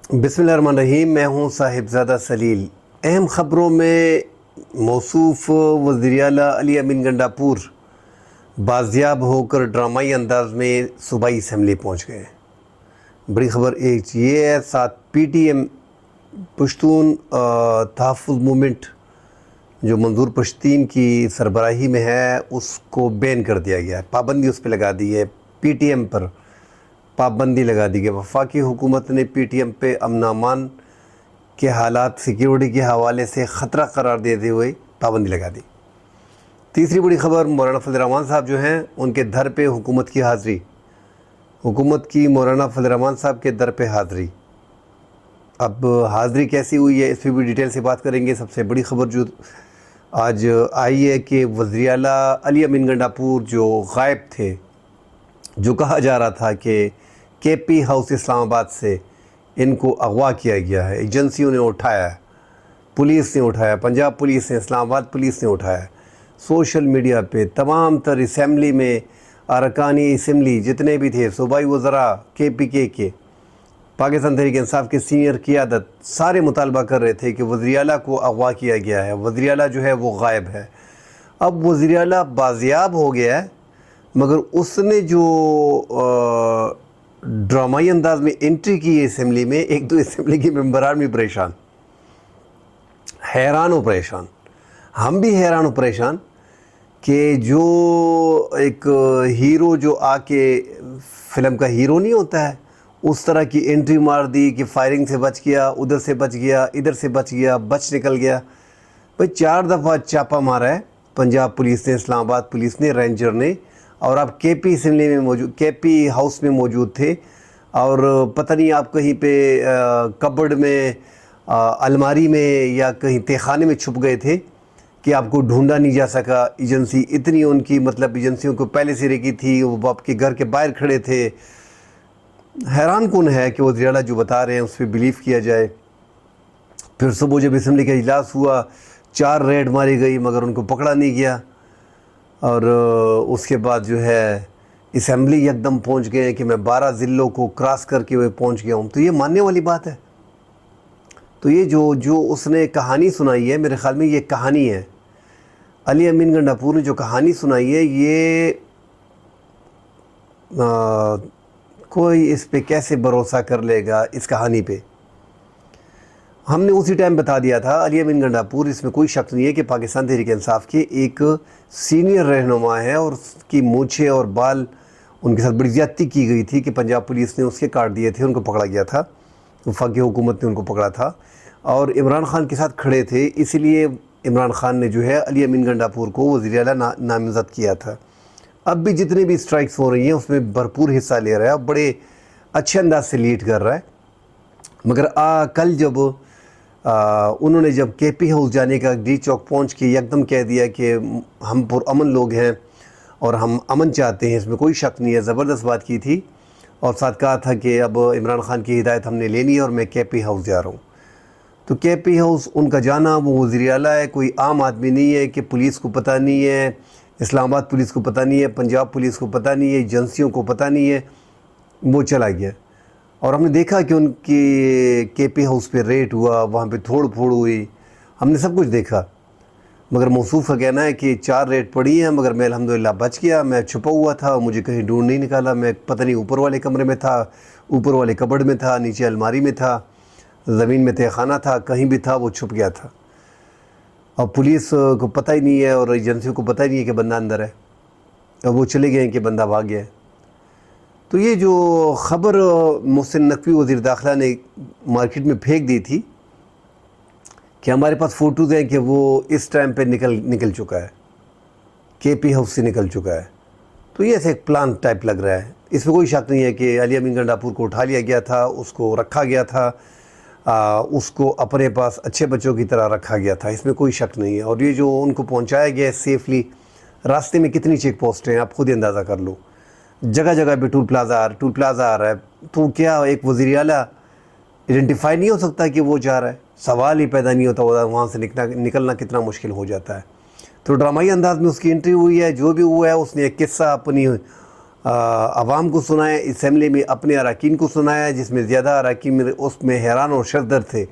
بسم اللہ الرحمن الرحیم۔ میں ہوں صاحبزادہ سلیل۔ اہم خبروں میں موصوف وزیر اعلیٰ علی امین گنڈاپور بازیاب ہو کر ڈرامائی انداز میں صوبائی اسمبلی پہنچ گئے۔ بڑی خبر ایک یہ ہے، ساتھ پی ٹی ایم پشتون تحفظ موومنٹ جو منظور پشتین کی سربراہی میں ہے اس کو بین کر دیا گیا ہے، پابندی اس پہ لگا دی ہے، پی ٹی ایم پر پابندی لگا دی گئی۔ وفاقی حکومت نے پی ٹی ایم پہ امن و امان کے حالات سیکیورٹی کے حوالے سے خطرہ قرار دیتے ہوئے پابندی لگا دی۔ تیسری بڑی خبر، مولانا فضل الرحمان صاحب جو ہیں ان کے در پہ حکومت کی حاضری، حکومت کی مولانا فضل الرحمان صاحب کے در پہ حاضری۔ اب حاضری کیسی ہوئی ہے اس پہ بھی ڈیٹیل سے بات کریں گے۔ سب سے بڑی خبر جو آج آئی ہے کہ وزیر اعلیٰ علی امین گنڈاپور جو غائب تھے، جو کہا جا رہا تھا کہ کے پی ہاؤس اسلام آباد سے ان کو اغوا کیا گیا ہے، ایجنسیوں نے اٹھایا ہے، پولیس نے اٹھایا، پنجاب پولیس نے، اسلام آباد پولیس نے اٹھایا، سوشل میڈیا پہ تمام تر اسمبلی میں ارکان اسمبلی جتنے بھی تھے، صوبائی وزراء کے پی کے پاکستان تحریک انصاف کے سینئر قیادت سارے مطالبہ کر رہے تھے کہ وزیر اعلیٰ کو اغوا کیا گیا ہے، وزیر اعلیٰ جو ہے وہ غائب ہے۔ اب وزیر اعلیٰ بازیاب ہو گیا ہے، مگر اس نے جو ڈرامائی انداز میں انٹری کی ہے اسمبلی میں، ایک دو اسمبلی کے ممبران بھی پریشان، حیران و پریشان، ہم بھی حیران و پریشان کہ جو ایک ہیرو جو آ کے فلم کا ہیرو نہیں ہوتا ہے اس طرح کی انٹری مار دی کہ فائرنگ سے بچ گیا، ادھر سے بچ گیا، ادھر سے بچ گیا، بچ نکل گیا۔ بھائی 4 دفعہ چاپا مارا ہے پنجاب پولیس نے، اسلام آباد پولیس نے، رینجر نے، اور آپ کے پی اسمبلی میں موجود، کے پی ہاؤس میں موجود تھے، اور پتہ نہیں آپ کہیں پہ کبڈ میں، الماری میں یا کہیں تہہ خانے میں چھپ گئے تھے کہ آپ کو ڈھونڈا نہیں جا سکا۔ ایجنسی اتنی ان کی مطلب ایجنسیوں کو پہلے سے رکی تھی، وہ آپ کے گھر کے باہر کھڑے تھے۔ حیران کن ہے کہ وزیر اعلیٰ جو بتا رہے ہیں اس پہ بلیف کیا جائے۔ پھر صبح جب اسمبلی کا اجلاس ہوا 4 ریڈ ماری گئی مگر ان کو پکڑا نہیں گیا، اور اس کے بعد جو ہے اسمبلی یکدم پہنچ گئے کہ میں 12 ضلعوں کو کراس کر کے وہ پہنچ گیا ہوں۔ تو یہ ماننے والی بات ہے؟ تو یہ جو اس نے کہانی سنائی ہے، میرے خیال میں یہ کہانی ہے، علی امین گنڈاپور نے جو کہانی سنائی ہے، یہ کوئی اس پہ کیسے بھروسہ کر لے گا اس کہانی پہ؟ ہم نے اسی ٹائم بتا دیا تھا علی امین گنڈاپور، اس میں کوئی شک نہیں ہے کہ پاکستان تحریک انصاف کے ایک سینئر رہنما ہے، اور اس کی مونچھیں اور بال ان کے ساتھ بڑی زیادتی کی گئی تھی کہ پنجاب پولیس نے اس کے کاٹ دیے تھے، ان کو پکڑا گیا تھا، وفاقی حکومت نے ان کو پکڑا تھا، اور عمران خان کے ساتھ کھڑے تھے، اس لیے عمران خان نے جو ہے علی امین گنڈاپور کو وزیر اعلیٰ نامزد کیا تھا۔ اب بھی جتنے بھی اسٹرائکس ہو رہی ہیں اس میں بھرپور حصہ لے رہا ہے، بڑے اچھے انداز سے لیڈ کر رہا ہے۔ مگر کل جب انہوں نے جب کے پی ہاؤس جانے کا ڈی چوک پہنچ کے یکدم کہہ دیا کہ ہم پرامن لوگ ہیں اور ہم امن چاہتے ہیں، اس میں کوئی شک نہیں ہے، زبردست بات کی تھی، اور ساتھ کہا تھا کہ اب عمران خان کی ہدایت ہم نے لینی ہے اور میں کے پی ہاؤس جا رہا ہوں۔ تو کے پی ہاؤس ان کا جانا، وہ وزیر اعلیٰ ہے، کوئی عام آدمی نہیں ہے کہ پولیس کو پتہ نہیں ہے، اسلام آباد پولیس کو پتہ نہیں ہے، پنجاب پولیس کو پتہ نہیں ہے، ایجنسیوں کو پتہ نہیں ہے، وہ چلا گیا۔ اور ہم نے دیکھا کہ ان کی کے پی ہاؤس پہ ریٹ ہوا، وہاں پہ تھوڑ پھوڑ ہوئی، ہم نے سب کچھ دیکھا، مگر موصوف کا کہنا ہے کہ 4 ریٹ پڑی ہیں مگر میں الحمدللہ بچ گیا، میں چھپا ہوا تھا، مجھے کہیں ڈھونڈ نہیں نکالا، میں پتہ نہیں اوپر والے کمرے میں تھا، اوپر والے کبڈ میں تھا، نیچے الماری میں تھا، زمین میں تہہ خانہ تھا، کہیں بھی تھا، وہ چھپ گیا تھا، اور پولیس کو پتہ ہی نہیں ہے اور ایجنسیوں کو پتہ ہی نہیں ہے کہ بندہ اندر ہے، اور وہ چلے گئے ہیں کہ بندہ بھاگ گیا ہے۔ تو یہ جو خبر محسن نقوی وزیر داخلہ نے مارکیٹ میں پھینک دی تھی کہ ہمارے پاس فوٹوز ہیں کہ وہ اس ٹائم پہ نکل چکا ہے، کے پی ہاؤس سے نکل چکا ہے، تو یہ ایسے ایک پلان ٹائپ لگ رہا ہے۔ اس میں کوئی شک نہیں ہے کہ علی امین گنڈاپور کو اٹھا لیا گیا تھا، اس کو رکھا گیا تھا، اس کو اپنے پاس اچھے بچوں کی طرح رکھا گیا تھا، اس میں کوئی شک نہیں ہے۔ اور یہ جو ان کو پہنچایا گیا ہے سیفلی، راستے میں کتنی چیک پوسٹیں ہیں آپ خود اندازہ کر لو، جگہ جگہ پہ ٹول پلازا آ رہا ہے، تو کیا ایک وزیر اعلیٰ ایڈنٹیفائی نہیں ہو سکتا کہ وہ جا رہا ہے؟ سوال ہی پیدا نہیں ہوتا، وہاں سے نکلنا کتنا مشکل ہو جاتا ہے۔ تو ڈرامائی انداز میں اس کی انٹری ہوئی ہے، جو بھی ہوا ہے اس نے ایک قصہ اپنی عوام کو سنایا، اسمبلی میں اپنے اراکین کو سنایا، جس میں زیادہ اراکین میں اس میں حیران اور شردر تھے،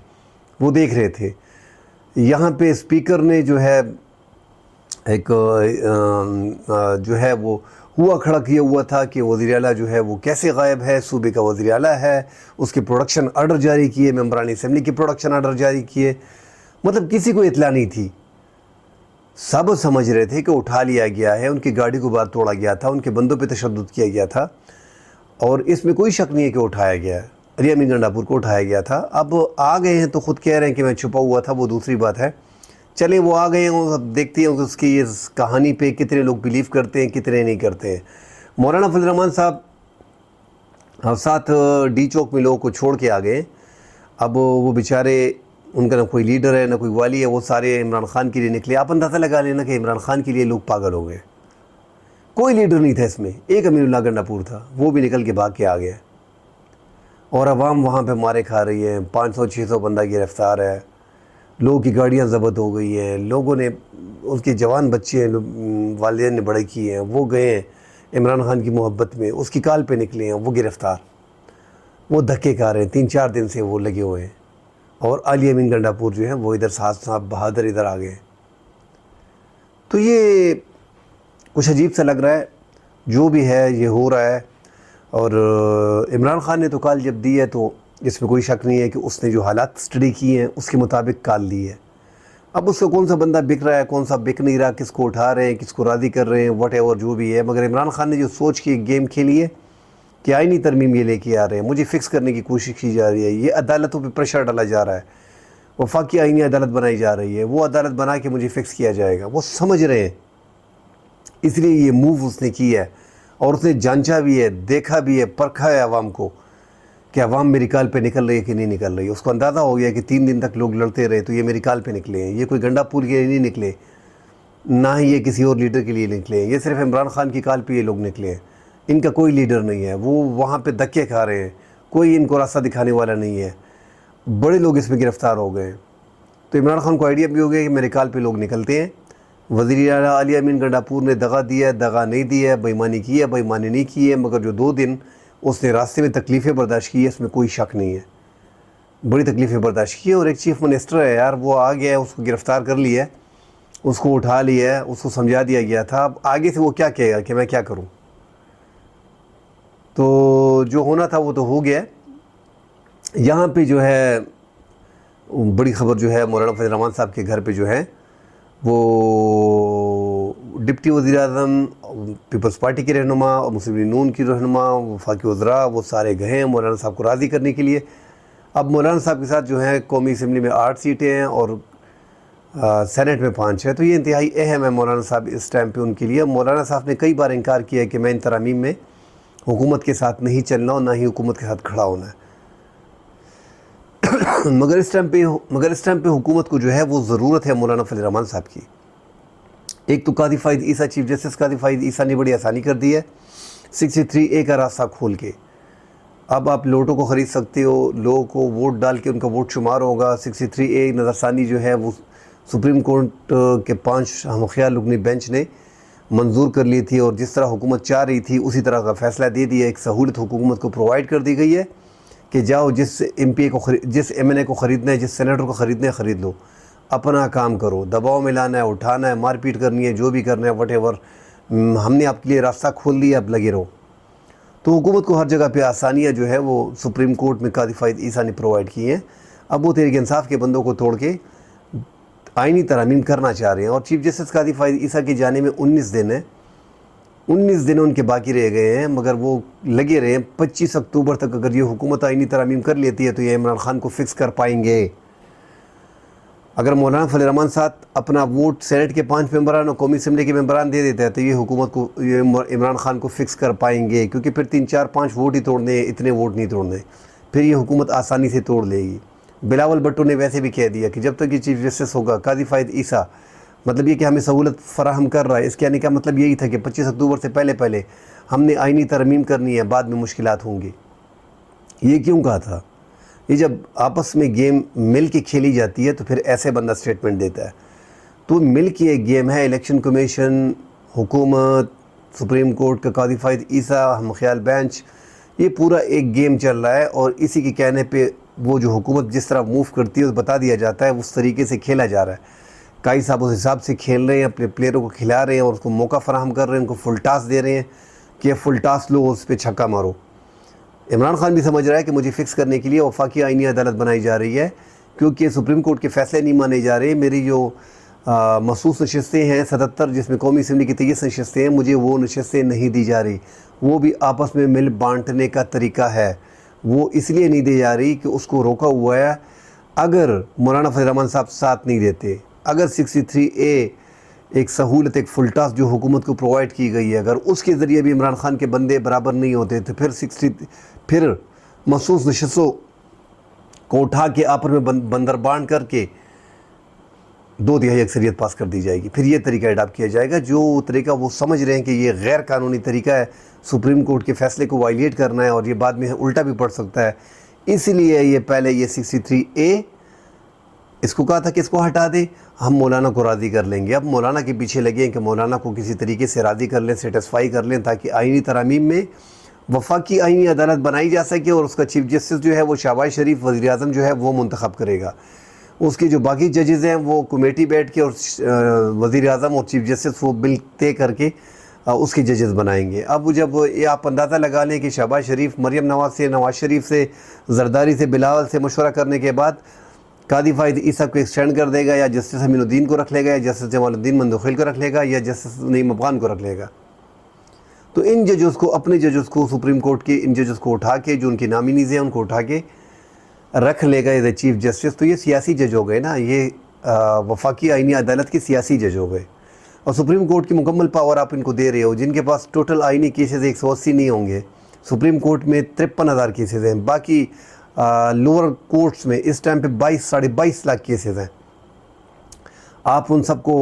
وہ دیکھ رہے تھے۔ یہاں پہ اسپیکر نے جو ہے ایک جو ہے وہ ہوا کھڑا کیا ہوا تھا کہ وزیر اعلیٰ جو ہے وہ کیسے غائب ہے، صوبے کا وزیر اعلیٰ ہے، اس کے پروڈکشن آرڈر جاری کیے، ممبران اسمبلی کے پروڈکشن آرڈر جاری کیے، مطلب کسی کو اطلاع نہیں تھی۔ سب سمجھ رہے تھے کہ اٹھا لیا گیا ہے، ان کی گاڑی کو باہر توڑا گیا تھا، ان کے بندوں پہ تشدد کیا گیا تھا، اور اس میں کوئی شک نہیں ہے کہ اٹھایا گیا ہے، علی امین گنڈاپور کو اٹھایا گیا تھا۔ اب آ گئے ہیں تو خود کہہ رہے ہیں کہ میں چھپا ہوا تھا، وہ دوسری بات ہے۔ چلیں وہ آ گئے ہیں، وہ اب دیکھتے ہیں اس کی اس کہانی پہ کتنے لوگ بلیو کرتے ہیں، کتنے نہیں کرتے ہیں۔ مولانا فضل الرحمان صاحب ساتھ ڈی چوک میں لوگوں کو چھوڑ کے آ گئے۔ اب وہ بیچارے، ان کا نہ کوئی لیڈر ہے نہ کوئی والی ہے، وہ سارے عمران خان کے لیے نکلے۔ آپ اندازہ لگا لینا کہ عمران خان کے لیے لوگ پاگل ہو گئے، کوئی لیڈر نہیں تھا اس میں، ایک امین اللہ گنڈاپور تھا، وہ بھی نکل کے بھاگ کے آ گیا، اور عوام وہاں پہ مارے کھا رہی ہے، 500-600 بندہ گرفتار ہے، لوگوں کی گاڑیاں ضبط ہو گئی ہیں، لوگوں نے، اس کے جوان بچے ہیں، والدین نے بڑے کیے ہیں، وہ گئے ہیں عمران خان کی محبت میں، اس کی کال پہ نکلے ہیں، وہ گرفتار، وہ دھکے کھا رہے ہیں، 3-4 دن سے وہ لگے ہوئے ہیں، اور علی امین گنڈاپور جو ہیں وہ ادھر صاحب بہادر ادھر آ گئے۔ تو یہ کچھ عجیب سا لگ رہا ہے، جو بھی ہے یہ ہو رہا ہے، اور عمران خان نے تو کال جب دی ہے تو اس میں کوئی شک نہیں ہے کہ اس نے جو حالات سٹڈی کی ہیں اس کے مطابق کال دی ہے۔ اب اس کو کون سا بندہ بک رہا ہے، کون سا بک نہیں رہا، کس کو اٹھا رہے ہیں، کس کو راضی کر رہے ہیں، واٹ ایور جو بھی ہے، مگر عمران خان نے جو سوچ کے گیم کھیلی ہے کہ آئینی ترمیم یہ لے کے آ رہے ہیں، مجھے فکس کرنے کی کوشش کی جا رہی ہے، یہ عدالتوں پہ پریشر ڈالا جا رہا ہے، وفاقی آئینی عدالت بنائی جا رہی ہے، وہ عدالت بنا کے مجھے فکس کیا جائے گا، وہ سمجھ رہے ہیں، اس لیے یہ موو اس نے کی ہے، اور اس نے جانچا بھی ہے، دیکھا بھی ہے، پرکھا ہے عوام کو کہ عوام میری کال پہ نکل رہی ہے کہ نہیں نکل رہی ہے۔ اس کو اندازہ ہو گیا کہ 3 دن تک لوگ لڑتے رہے تو یہ میری کال پہ نکلے ہیں، یہ کوئی گنڈاپور کے لیے نہیں نکلے، نہ ہی یہ کسی اور لیڈر کے لیے نکلے ہیں، یہ صرف عمران خان کی کال پہ یہ لوگ نکلے ہیں، ان کا کوئی لیڈر نہیں ہے، وہ وہاں پہ دھکے کھا رہے ہیں، کوئی ان کو راستہ دکھانے والا نہیں ہے، بڑے لوگ اس میں گرفتار ہو گئے ہیں۔ تو عمران خان کو آئیڈیا بھی ہو گیا کہ میرے کال پہ لوگ نکلتے ہیں، وزیر اعلیٰ علی امین گنڈاپور نے دغا دیا ہے، دغا نہیں دیا ہے، بےایمانی کی ہے، بےایمانی نہیں کی ہے، مگر جو 2 دن اس نے راستے میں تکلیفیں برداشت کی ہے اس میں کوئی شک نہیں ہے، بڑی تکلیفیں برداشت کی ہے، اور ایک چیف منسٹر ہے یار، وہ آ گیا ہے، اس کو گرفتار کر لیا ہے، اس کو اٹھا لیا ہے، اس کو سمجھا دیا گیا تھا، اب آگے سے وہ کیا کہے گا کہ میں کیا کروں؟ تو جو ہونا تھا وہ تو ہو گیا۔ یہاں پہ جو ہے بڑی خبر جو ہے مولانا فضل الرحمان صاحب کے گھر پہ جو ہے وہ ڈپٹی وزیر اعظم، پیپلز پارٹی کے رہنما اور مسلم لیگ نون کی رہنما، وفاقی وزراء، وہ سارے گئے ہیں مولانا صاحب کو راضی کرنے کے لیے۔ اب مولانا صاحب کے ساتھ جو ہے قومی اسمبلی میں 8 سیٹیں ہیں اور سینٹ میں 5 ہے، تو یہ انتہائی اہم ہے مولانا صاحب اس ٹائم پہ ان کے لیے۔ مولانا صاحب نے کئی بار انکار کیا ہے کہ میں ان ترامیم میں حکومت کے ساتھ نہیں چلنا اور نہ ہی حکومت کے ساتھ کھڑا ہونا ہے، مگر اس ٹائم پہ حکومت کو جو ہے وہ ضرورت ہے مولانا فضل الرحمان صاحب کی۔ ایک تو قاضی فائد عیسیٰ، چیف جسٹس قاضی فائد عیسیٰ نے بڑی آسانی کر دی ہے 63A کا راستہ کھول کے، اب آپ لوٹوں کو خرید سکتے ہو، لوگوں کو ووٹ ڈال کے ان کا ووٹ شمار ہوگا۔ 63A نظر ثانی جو ہے وہ سپریم کورٹ کے 5 ہم خیال رکنی بینچ نے منظور کر لی تھی، اور جس طرح حکومت چاہ رہی تھی اسی طرح کا فیصلہ دے دیا، ایک سہولت حکومت کو پرووائڈ کر دی گئی ہے کہ جاؤ جس جس MNA کو خریدنا ہے، جس سینیٹر کو خریدنا ہے خرید لو، اپنا کام کرو، دباؤ میں لانا ہے، اٹھانا ہے، مار پیٹ کرنی ہے، جو بھی کرنا ہے وٹ ایور، ہم نے آپ کے لیے راستہ کھول دیا، اب لگے رہو۔ تو حکومت کو ہر جگہ پہ آسانیاں جو ہے وہ سپریم کورٹ میں قاضی فائد عیسیٰ نے پرووائڈ کی ہیں، اب وہ تحریک انصاف کے بندوں کو توڑ کے آئینی ترامیم کرنا چاہ رہے ہیں، اور چیف جسٹس قاضی فائد عیسیٰ کی جانے میں 19 دن ہے، 19 دن ان کے باقی رہ گئے ہیں، مگر وہ لگے رہے ہیں 25 اکتوبر تک اگر یہ حکومت آئینی ترامیم کر لیتی ہے تو یہ عمران خان کو فکس کر پائیں گے۔ اگر مولانا فضل الرحمان صاحب اپنا ووٹ سینٹ کے 5 ممبران اور قومی اسمبلی کے ممبران دے دیتا ہے تو یہ حکومت کو، یہ عمران خان کو فکس کر پائیں گے، کیونکہ پھر 3-4-5 ووٹ ہی توڑنے ہیں، اتنے ووٹ نہیں توڑنے، پھر یہ حکومت آسانی سے توڑ لے گی۔ بلاول بھٹو نے ویسے بھی کہہ دیا کہ جب تک یہ چیف جسٹس ہوگا قاضی فائد عیسیٰ، مطلب یہ کہ ہمیں سہولت فراہم کر رہا ہے، اس کہنے کا مطلب یہی تھا کہ 25 اکتوبر سے پہلے ہم نے آئینی ترمیم کرنی ہے، بعد میں مشکلات ہوں گی۔ یہ کیوں کہا تھا؟ یہ جب آپس میں گیم مل کے کھیلی جاتی ہے تو پھر ایسے بندہ سٹیٹمنٹ دیتا ہے، تو مل کی ایک گیم ہے، الیکشن کمیشن، حکومت، سپریم کورٹ کا قاضی فائد عیسیٰ، ہم خیال بینچ، یہ پورا ایک گیم چل رہا ہے، اور اسی کے کہنے پہ وہ جو حکومت جس طرح موو کرتی ہے بتا دیا جاتا ہے، اس طریقے سے کھیلا جا رہا ہے۔ قاضی صاحب اس حساب سے کھیل رہے ہیں، اپنے پلیئروں کو کھلا رہے ہیں اور اس کو موقع فراہم کر رہے ہیں، ان کو فل ٹاس دے رہے ہیں کہ فل ٹاس لو، اس پہ چھکا مارو۔ عمران خان بھی سمجھ رہا ہے کہ مجھے فکس کرنے کے لیے وفاقی آئینی عدالت بنائی جا رہی ہے، کیونکہ سپریم کورٹ کے فیصلے نہیں مانے جا رہے۔ میری جو مخصوص نشستیں ہیں 77، جس میں قومی اسمبلی کی 23 نشستیں ہیں، مجھے وہ نشستیں نہیں دی جا رہی۔ وہ بھی آپس میں مل بانٹنے کا طریقہ ہے، وہ اس لیے نہیں دی جا رہی کہ اس کو روکا ہوا ہے۔ اگر مولانا فضل الرحمان صاحب ساتھ نہیں دیتے، اگر 63A ایک سہولت، ایک فل ٹاس جو حکومت کو پرووائڈ کی گئی ہے، اگر اس کے ذریعے بھی عمران خان کے بندے برابر نہیں ہوتے تو پھر مخصوص نشستوں کو اٹھا کے آپس میں بندر بانٹ کر کے 2/3 اکثریت پاس کر دی جائے گی۔ پھر یہ طریقہ اڈاپٹ کیا جائے گا، جو طریقہ وہ سمجھ رہے ہیں کہ یہ غیر قانونی طریقہ ہے، سپریم کورٹ کے فیصلے کو وائلیٹ کرنا ہے، اور یہ بعد میں الٹا بھی پڑ سکتا ہے۔ اس لیے یہ پہلے یہ 63A اس کو کہا تھا کہ اس کو ہٹا دے، ہم مولانا کو راضی کر لیں گے۔ اب مولانا کے پیچھے لگے ہیں کہ مولانا کو کسی طریقے سے راضی کر لیں، سیٹسفائی کر لیں، تاکہ آئینی ترامیم میں وفاقی آئینی عدالت بنائی جا سکے، اور اس کا چیف جسٹس جو ہے وہ شہباز شریف وزیر اعظم جو ہے وہ منتخب کرے گا۔ اس کی جو باقی ججز ہیں وہ کمیٹی بیٹھ کے، اور وزیر اعظم اور چیف جسٹس وہ بل طے کر کے اس کے ججز بنائیں گے۔ اب جب یہ آپ اندازہ لگا لیں کہ شہباز شریف مریم نواز سے، نواز شریف سے، زرداری سے، بلاول سے مشورہ کرنے کے بعد قاضی فائد عیسیٰ کو ایکسٹینڈ کر دے گا، یا جسٹس امین الدین کو رکھ لے گا، یا جسٹس جمال الدین مندوخیل کو رکھ لے گا، یا جسٹس نعیم افغان کو رکھ لے گا، تو ان ججز کو، اپنے ججز کو، سپریم کورٹ کے ان ججز کو اٹھا کے، جو ان کی نامینیز ہیں ان کو اٹھا کے رکھ لے گا ایز اے چیف جسٹس۔ تو یہ سیاسی جج ہو گئے نا، یہ وفاقی آئینی عدالت کے سیاسی جج ہو گئے، اور سپریم کورٹ کی مکمل پاور آپ ان کو دے رہے ہو، جن کے پاس ٹوٹل آئینی کیسز 180 نہیں ہوں گے۔ سپریم کورٹ میں 53,000 کیسز ہیں، باقی لوور کورٹس میں اس ٹائم پہ 22-22.5 لاکھ کیسز ہیں۔ آپ ان سب کو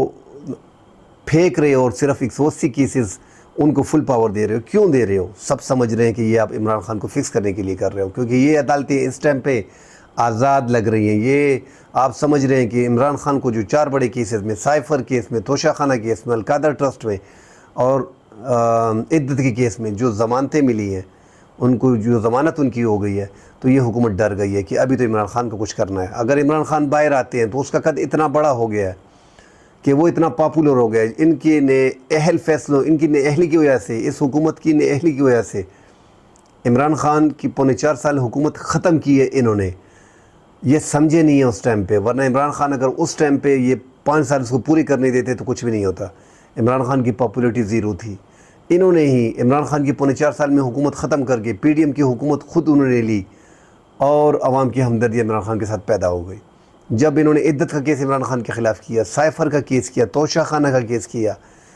پھینک رہے ہو، اور صرف 180 کیسز ان کو فل پاور دے رہے ہو۔ کیوں دے رہے ہو؟ سب سمجھ رہے ہیں کہ یہ آپ عمران خان کو فکس کرنے کے لیے کر رہے ہو، کیونکہ یہ عدالتیں اس ٹائم پہ آزاد لگ رہی ہیں۔ یہ آپ سمجھ رہے ہیں کہ عمران خان کو جو 4 بڑے کیسز میں، سائفر کیس میں، توشہ خانہ کیس میں، القادر ٹرسٹ میں، اور عدت کے کیس میں جو ضمانتیں ملی ہیں، ان کو جو ضمانت ان کی ہو گئی ہے، تو یہ حکومت ڈر گئی ہے کہ ابھی تو عمران خان کو کچھ کرنا ہے۔ اگر عمران خان باہر آتے ہیں تو اس کا قد اتنا بڑا ہو گیا ہے کہ وہ اتنا پاپولر ہو گیا ہے، ان کے اہل فیصلوں، ان کی اہلی کی وجہ سے، اس حکومت کی اہلی کی وجہ سے عمران خان کی 4.25 سال حکومت ختم کی ہے انہوں نے۔ یہ سمجھے نہیں ہیں اس ٹائم پہ، ورنہ عمران خان اگر اس ٹائم پہ یہ 5 سال اس کو پوری کرنے دیتے تو کچھ بھی نہیں ہوتا۔ عمران خان کی پاپولیٹی 0 تھی۔ انہوں نے ہی عمران خان کی 4.25 سال میں حکومت ختم کر کے PDM کی حکومت خود انہوں نے لی، اور عوام کی ہمدردی عمران خان کے ساتھ پیدا ہو گئی۔ جب انہوں نے عدت کا کیس عمران خان کے خلاف کیا، سائفر کا کیس کیا، توشہ خانہ کا کیس کیا،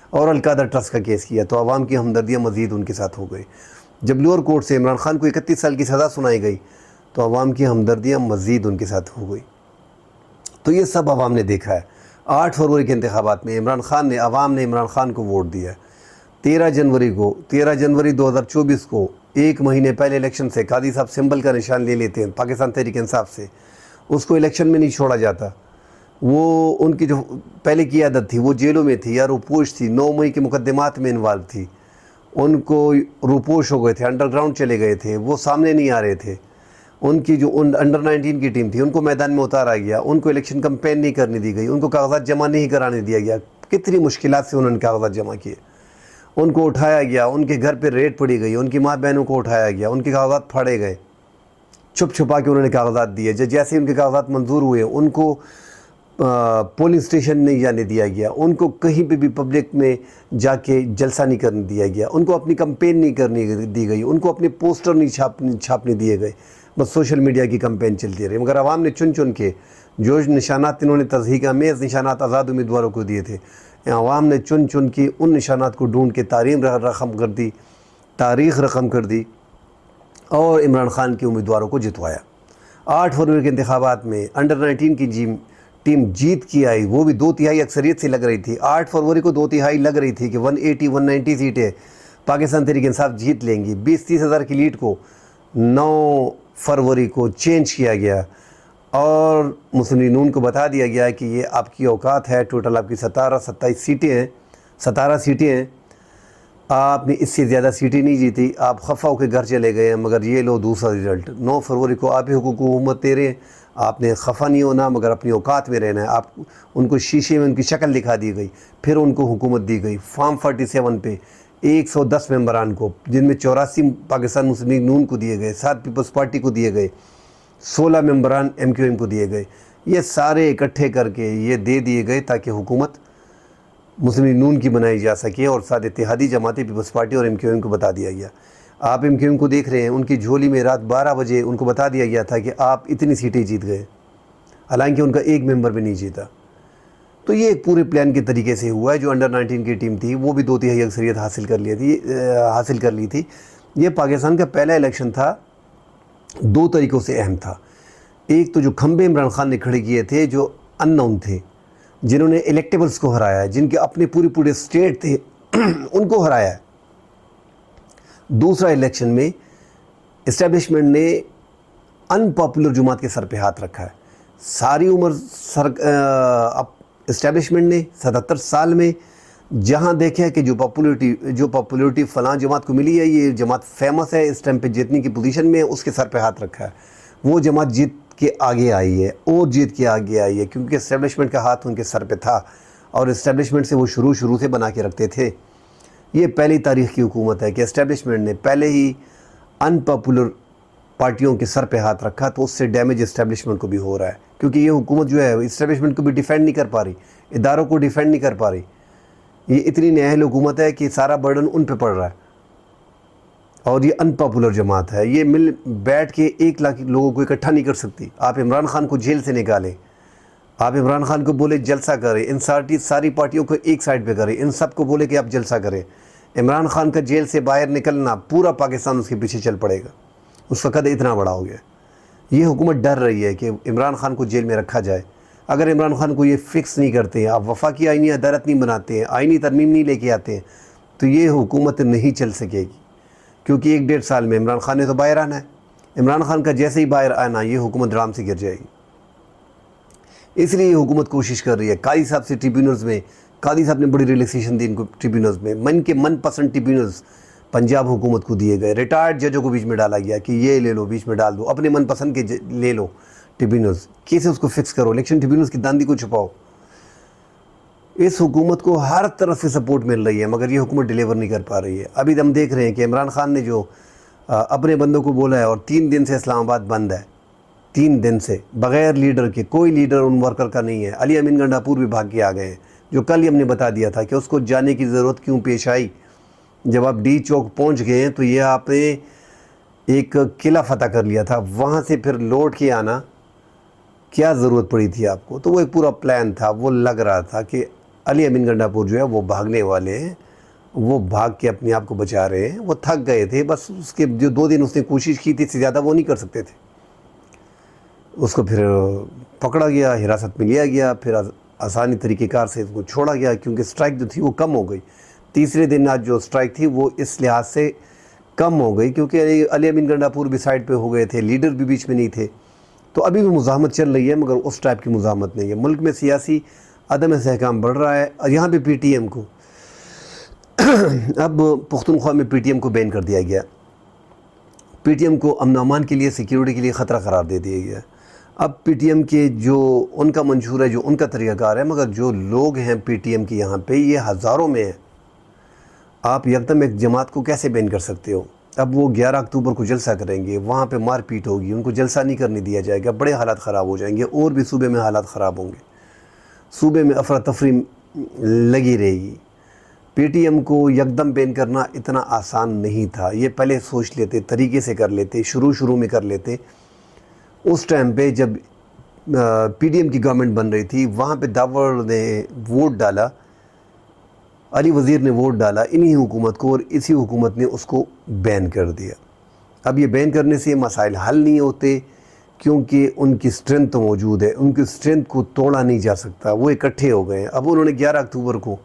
اور القادر ٹرسٹ کا کیس کیا، تو عوام کی ہمدردیاں مزید ان کے ساتھ ہو گئی۔ جب لوور کورٹ سے عمران خان کو 31 سال کی سزا سنائی گئی تو عوام کی ہمدردیاں مزید ان کے ساتھ ہو گئی۔ تو یہ سب عوام نے دیکھا ہے۔ 8 فروری کے انتخابات میں عوام نے عمران خان کو ووٹ دیا۔ 13 جنوری 2024 کو، 1 مہینے پہلے الیکشن سے، قاضی صاحب سمبل کا نشان لے لیتے ہیں پاکستان تحریک انصاف سے، اس کو الیکشن میں نہیں چھوڑا جاتا۔ وہ ان کی جو پہلے کی عادت تھی، وہ جیلوں میں تھی یا روپوش تھی، 9 مئی کے مقدمات میں انوالو تھی، ان کو روپوش ہو گئے تھے، انڈر گراؤنڈ چلے گئے تھے، وہ سامنے نہیں آ رہے تھے۔ ان کی جو انڈر 19 کی ٹیم تھی ان کو میدان میں اتارا گیا، ان کو الیکشن کمپین نہیں کرنے دی گئی، ان کو کاغذات جمع نہیں کرانے دیا گیا۔ کتنی مشکلات سے انہوں نے کاغذات جمع کیے، ان کو اٹھایا گیا، ان کے گھر پہ ریڈ پڑی گئی، ان کی ماں بہنوں کو اٹھایا گیا، ان کے کاغذات پھاڑے گئے، چھپ چھپا کے انہوں نے کاغذات دیے۔ جیسے ان کے کاغذات منظور ہوئے، ان کو پولنگ اسٹیشن نہیں جانے دیا گیا، ان کو کہیں پہ بھی پبلک میں جا کے جلسہ نہیں کرنے دیا گیا، ان کو اپنی کمپین نہیں کرنے دی گئی، ان کو اپنے پوسٹر نہیں چھاپنے دیے گئے، بس سوشل میڈیا کی کمپین چلتی رہی۔ مگر عوام نے چن کے جو نشانات انہوں نے تضحیک آمیز نشانات آزاد امیدواروں کو دیے تھے، عوام نے چن کے ان نشانات کو ڈھونڈ کے تاریخ رقم کر دی اور عمران خان کے امیدواروں کو جتوایا۔ 8 فروری کے انتخابات میں انڈر 19 کی ٹیم جیت کی آئی، وہ بھی 2/3 اکثریت سے لگ رہی تھی۔ 8 فروری کو 2/3 لگ رہی تھی کہ 180-190 سیٹیں پاکستان تحریک انصاف جیت لیں گی۔ 20-30 ہزار کی لیڈ کو 9 فروری کو چینج کیا گیا، اور مسلم لیگ نون کو بتا دیا گیا کہ یہ آپ کی اوقات ہے، ٹوٹل آپ کی 17 سیٹیں ہیں۔ آپ نے اس سے زیادہ سیٹیں نہیں جیتی، آپ خفا ہو کے گھر چلے گئے ہیں، مگر یہ لو دوسرا رزلٹ 9 فروری کو آپ ہی حقوق حکومت دے رہے ہیں۔ آپ نے خفا نہیں ہونا مگر اپنی اوقات میں رہنا ہے۔ آپ ان کو شیشے میں ان کی شکل دکھا دی گئی، پھر ان کو حکومت دی گئی فارم 47 پہ 110 ممبران کو، جن میں 84 پاکستان مسلم لیگ نون کو دیے گئے، 7 پیپلز پارٹی کو دیے گئے، 16 ممبران MQM کو دیے گئے۔ یہ سارے اکٹھے کر کے یہ دے دیے گئے تاکہ حکومت مسلم لیگ نون کی بنائی جا سکے، اور ساتھ اتحادی جماعتیں پیپلز پارٹی اور MQM کو بتا دیا گیا۔ آپ MQM کو دیکھ رہے ہیں، ان کی جھولی میں رات 12 بجے ان کو بتا دیا گیا تھا کہ آپ اتنی سیٹیں جیت گئے، حالانکہ ان کا ایک ممبر بھی نہیں جیتا۔ تو یہ ایک پورے پلان کے طریقے سے ہوا ہے۔ جو انڈر 19 کی ٹیم تھی وہ بھی 2/3 اکثریت حاصل کر لی تھی۔ یہ پاکستان کا پہلا الیکشن تھا، 2 طریقوں سے اہم تھا۔ ایک تو جو کھمبے عمران خان نے کھڑے کیے تھے، جو ان نون تھے، جنہوں نے الیکٹیبلز کو ہرایا ہے، جن کے اپنے پورے اسٹیٹ تھے ان کو ہرایا ہے۔ دوسرا الیکشن میں اسٹیبلشمنٹ نے ان پاپولر جماعت کے سر پہ ہاتھ رکھا ہے۔ ساری عمر اسٹیبلشمنٹ نے 77 سال میں جہاں دیکھا کہ جو پاپولیٹی فلاں جماعت کو ملی ہے، یہ جماعت فیمس ہے، اس ٹائم پہ جیتنے کی پوزیشن میں ہے، اس کے سر پہ ہاتھ رکھا ہے۔ وہ جماعت جیت کے آگے آئی ہے، اور جیت کے آگے آئی ہے، کیونکہ اسٹیبلشمنٹ کا ہاتھ ان کے سر پہ تھا، اور اسٹیبلشمنٹ سے وہ شروع سے بنا کے رکھتے تھے۔ یہ پہلی تاریخ کی حکومت ہے کہ اسٹیبلشمنٹ نے پہلے ہی ان پاپولر پارٹیوں کے سر پہ ہاتھ رکھا، تو اس سے ڈیمیج اسٹیبلشمنٹ کو بھی ہو رہا ہے، کیونکہ یہ حکومت جو ہے اسٹیبلشمنٹ کو بھی ڈیفینڈ نہیں کر پا رہی، اداروں کو ڈیفینڈ نہیں کر پا رہی۔ یہ اتنی نااہل حکومت ہے کہ سارا برڈن ان پہ پڑ رہا ہے، اور یہ ان پاپولر جماعت ہے۔ یہ مل بیٹھ کے 1 لاکھ لوگوں کو اکٹھا نہیں کر سکتی۔ آپ عمران خان کو جیل سے نکالیں، آپ عمران خان کو بولے جلسہ کریں، ان ساری پارٹیوں کو ایک سائڈ پہ کریں، ان سب کو بولے کہ آپ جلسہ کریں، عمران خان کا جیل سے باہر نکلنا، پورا پاکستان اس کے پیچھے چل پڑے گا۔ اس کا قد اتنا بڑا ہو گیا۔ یہ حکومت ڈر رہی ہے کہ عمران خان کو جیل میں رکھا جائے۔ اگر عمران خان کو یہ فکس نہیں کرتے ہیں، آپ وفاقی آئینی عدالت نہیں بناتے ہیں، آئینی ترمیم نہیں لے کے آتے ہیں، تو یہ حکومت نہیں چل سکے گی، کیونکہ 1-1.5 سال میں عمران خان نے تو باہر آنا ہے۔ عمران خان کا جیسے ہی باہر آنا، یہ حکومت ڈرام سے گر جائے گی۔ اس لیے یہ حکومت کوشش کر رہی ہے، قاضی صاحب سے ٹریبیونلز میں، قاضی صاحب نے بڑی ریلیکسیشن دی ان کو ٹریبیونلز میں، من پسند ٹریبیونلز پنجاب حکومت کو دیے گئے، ریٹائرڈ ججوں کو بیچ میں ڈالا گیا کہ یہ لے لو، بیچ میں ڈال دو، اپنے من پسند کے لے لو ٹریبیونلز، کیسز کو فکس کرو، الیکشن ٹریبیونلز کی داندی کو چھپاؤ۔ اس حکومت کو ہر طرف سے سپورٹ مل رہی ہے، مگر یہ حکومت ڈیلیور نہیں کر پا رہی ہے۔ ابھی ہم دیکھ رہے ہیں کہ عمران خان نے جو اپنے بندوں کو بولا ہے، اور 3 دن سے اسلام آباد بند ہے، 3 دن سے بغیر لیڈر کے، کوئی لیڈر ان ورکر کا نہیں ہے۔ علی امین گنڈاپور بھی بھاگ کے آ گئے ہیں، جو کل ہی ہم نے بتا دیا تھا کہ اس کو جانے کی ضرورت کیوں پیش آئی۔ جب آپ ڈی چوک پہنچ گئے ہیں تو یہ آپ نے ایک قلعہ فتح کر لیا تھا، وہاں سے پھر لوٹ کے آنا کیا ضرورت پڑی تھی آپ کو؟ تو وہ ایک پورا پلان تھا۔ وہ لگ رہا تھا کہ علی امین گنڈاپور جو ہے وہ بھاگنے والے ہیں، وہ بھاگ کے اپنے آپ کو بچا رہے ہیں، وہ تھک گئے تھے، بس اس کے جو 2 دن اس نے کوشش کی تھی، اس سے زیادہ وہ نہیں کر سکتے تھے۔ اس کو پھر پکڑا گیا، حراست میں لیا گیا، پھر آسانی طریقہ کار سے اس کو چھوڑا گیا، کیونکہ سٹرائک جو تھی وہ کم ہو گئی۔ تیسرے دن آج جو سٹرائک تھی وہ اس لحاظ سے کم ہو گئی کیونکہ علی امین گنڈاپور بھی سائڈ پہ ہو گئے تھے، لیڈر بھی بیچ میں نہیں تھے۔ تو ابھی بھی مزاحمت چل رہی ہے، مگر اس ٹائپ کی مزاحمت نہیں ہے۔ ملک میں سیاسی عدم استحکام بڑھ رہا ہے، اور یہاں پہ پی ٹی ایم کو اب پختونخوا میں پی ٹی ایم کو بین کر دیا گیا، پی ٹی ایم کو امن و امان کے لیے، سیکیورٹی کے لیے خطرہ قرار دے دیا گیا۔ اب پی ٹی ایم کے جو ان کا منشور ہے، جو ان کا طریقہ کار ہے، مگر جو لوگ ہیں پی ٹی ایم کے یہاں پہ، یہ ہزاروں میں ہیں۔ آپ یکدم ایک جماعت کو کیسے بین کر سکتے ہو؟ اب وہ 11 اکتوبر کو جلسہ کریں گے، وہاں پہ مار پیٹ ہوگی، ان کو جلسہ نہیں کرنے دیا جائے گا، بڑے حالات خراب ہو جائیں گے، اور بھی صوبے میں حالات خراب ہوں گے، صوبے میں افراتفری لگی رہے گی۔ پی ٹی ایم کو یکدم بین کرنا اتنا آسان نہیں تھا، یہ پہلے سوچ لیتے، طریقے سے کر لیتے، شروع میں کر لیتے۔ اس ٹائم پہ جب پی ڈی ایم کی گورنمنٹ بن رہی تھی، وہاں پہ داور نے ووٹ ڈالا، علی وزیر نے ووٹ ڈالا انہی حکومت کو، اور اسی حکومت نے اس کو بین کر دیا۔ اب یہ بین کرنے سے مسائل حل نہیں ہوتے، کیونکہ ان کی سٹرنتھ موجود ہے، ان کی سٹرنتھ کو توڑا نہیں جا سکتا، وہ اکٹھے ہو گئے ہیں۔ اب انہوں نے 11 اکتوبر کو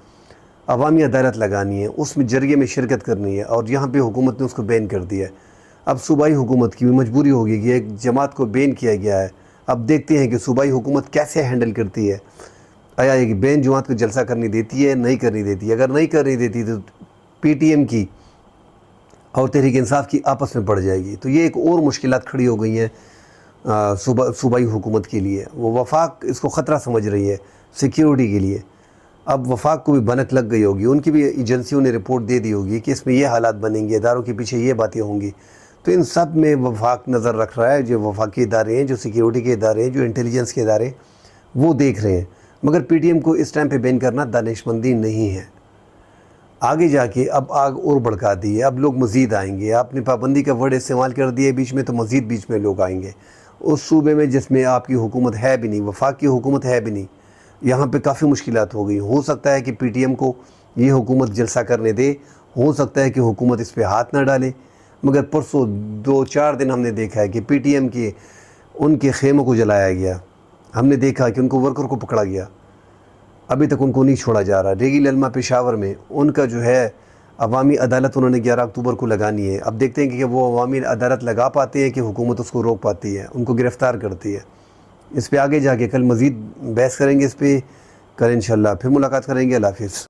عوامی عدالت لگانی ہے، اس میں جرگے میں شرکت کرنی ہے، اور یہاں پہ حکومت نے اس کو بین کر دیا ہے۔ اب صوبائی حکومت کی بھی مجبوری ہوگی کہ ایک جماعت کو بین کیا گیا ہے، اب دیکھتے ہیں کہ صوبائی حکومت کیسے ہینڈل کرتی ہے۔ آیا ایک بین جماعت کو جلسہ کرنی دیتی ہے، نہیں کرنی دیتی ہے؟ اگر نہیں کرنی دیتی تو پی ٹی ایم کی اور تحریک انصاف کی آپس میں پڑ جائے گی، تو یہ ایک اور مشکلات کھڑی ہو گئی ہیں صوبائی حکومت کے لیے۔ وہ وفاق اس کو خطرہ سمجھ رہی ہے سیکیورٹی کے لیے۔ اب وفاق کو بھی بنک لگ گئی ہوگی، ان کی بھی ایجنسیوں نے رپورٹ دے دی ہوگی کہ اس میں یہ حالات بنیں گے، اداروں کے پیچھے یہ باتیں ہوں گی، تو ان سب میں وفاق نظر رکھ رہا ہے۔ جو وفاقی ادارے ہیں، جو سیکیورٹی کے ادارے ہیں، جو انٹیلیجنس کے ادارے، وہ دیکھ رہے ہیں۔ مگر پی ٹی ایم کو اس ٹائم پہ بین کرنا دانش مندی نہیں ہے۔ آگے جا کے اب آگ اور بھڑکا دی ہے، اب لوگ مزید آئیں گے۔ آپ نے پابندی کا ورڈ استعمال کر دیا بیچ میں، تو مزید بیچ میں لوگ آئیں گے۔ اس صوبے میں جس میں آپ کی حکومت ہے بھی نہیں، وفاق کی حکومت ہے بھی نہیں، یہاں پہ کافی مشکلات ہو گئی۔ ہو سکتا ہے کہ پی ٹی ایم کو یہ حکومت جلسہ کرنے دے، ہو سکتا ہے کہ حکومت اس پہ ہاتھ نہ ڈالے، مگر پرسوں 2-4 دن ہم نے دیکھا ہے کہ پی ٹی ایم کے ان کے خیموں کو جلایا گیا، ہم نے دیکھا کہ ان کو ورکر کو پکڑا گیا، ابھی تک ان کو نہیں چھوڑا جا رہا۔ ریگی للما پشاور میں ان کا جو ہے عوامی عدالت انہوں نے 11 اکتوبر کو لگانی ہے۔ اب دیکھتے ہیں کہ وہ عوامی عدالت لگا پاتے ہیں کہ حکومت اس کو روک پاتی ہے، ان کو گرفتار کرتی ہے۔ اس پہ آگے جا کے کل مزید بحث کریں گے، اس پہ کل انشاءاللہ پھر ملاقات کریں گے۔ اللہ حافظ۔